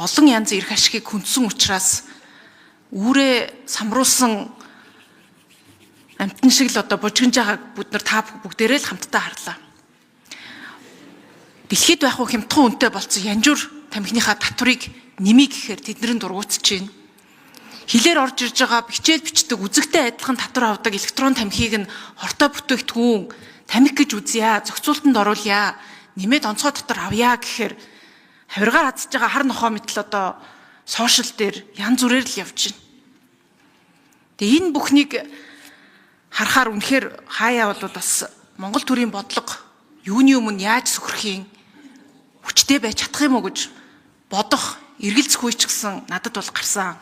олон янзын эрх ашигыг хүндсэн учраас үүрээ самруулсан амтэн шиг л одоо бужигнж байгааг бид нар та бүгдээрээ л хамтдаа харлаа. Дэлхийд байх уу хямдхан үнэтэй болцсон янжуур тамхиныхаа татварыг нэмий гэхээр тэднэрийн дургуутж байна. Хилээр орж ирж байгаа бичээд бичдэг үзэгтэй адилхан татвар авдаг электрон тамхиг нь хортой бүтээгдэхүүн тамхи гэж үзье, зохицуултанд оруулъя, нэмээд онцгой татвар авъя гэхээр хавиргаар хазж байгаа хар нохоо мэтэл одоо сошиал дээр янз бүрээр л явж байна. Тэгээ энэ бүхнийг харахаар үнэхээр хаяа бол бас Монгол төрийн бодлого юуны өмнө яаж сөхөрхийн хүчтэй байж чадах юм уу гэж бодох эргэлзэх үе ч гэсэн надад бол гарсан.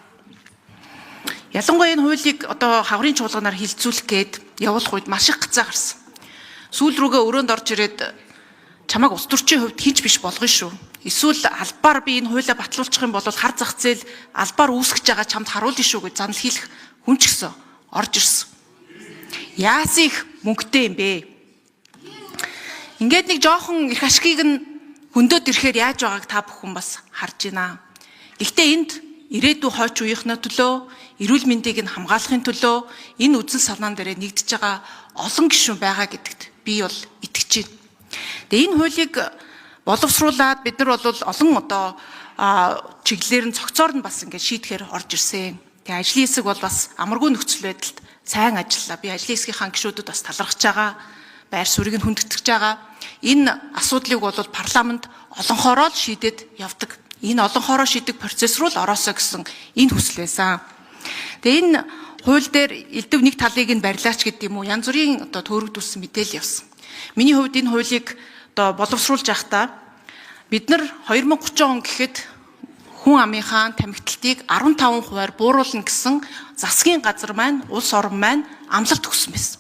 Ялангуяа энэ хуулийг одоо хаврын чуулганаар хилцүүлэх гээд явуулах үед маш их гацаа гарсан. Сүүл рүүгээ өрөөнд орж ирээд чамайг улс төрчийн хувьд хинч биш болгоно шүү. Эсвэл албаар би энэ хуулиа батлуулчих юм бол хар зах зээл албаар үүсгэж байгаа чамд харуулна шүү гэж занал хийх хүн ч гэсэн орж ирсэн. Яасан их мөнгөтэй юм бэ? Ингээд нэг жоохон их ашгийг нь хөндөд ирэхээр яаж байгааг та бүхэн бас харж байна. Гэхдээ энд ирээдүйн хойч үеийнхний төлөө, эрүүл мэндийг нь хамгаалахын төлөө энэ үзэл санаан дээр нэгдэж байгаа олон гишүүн байгаа гэдэгт би бол итгэж байна. Тэгээ энэ хуулийг боловсруулад бид нар бол олон одоо чиглэлээр нь цогцоор нь бас ингээд шийдэхээр орж ирсэн. Тэгээ ажлын хэсэг бол бас амаргүй нөхцөл байдалд сайн ажиллаа. Би ажлын хэсгийнхаа гишүүдэд бас талархаж байгаа. Байр суурийг нь хүндэтгэж байгаа. Энэ асуудлыг бол парламент олонхороо л шийдээд явдаг. Энэ олонхороо шийдэх процесс руу л ороосоо гэсэн энэ хүсэл байсан. Тэгээ энэ хууль дээр элдв нэг талыг нь барилаач гэдэг юм уу янз бүрийн одоо төөрөгдүүлсэн мэдээлэл явсан. Миний хувьд энэ хуулийг одоо боловсруулж явахдаа бид нар 2030 он гэхэд хүн амынхаа тамхиталтыг 15% бууруулна гэсэн засгийн газар маань улс орн маань амлалт өгсөн байсан.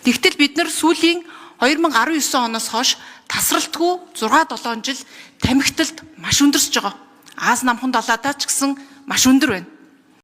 Тэгтэл бид нар сүүлийн 2019 оноос хойш тасралтгүй 6-7 жил тамхиталд маш өндөрсөж байгаа. Аз намхан далаадаа ч гэсэн маш өндөр байна.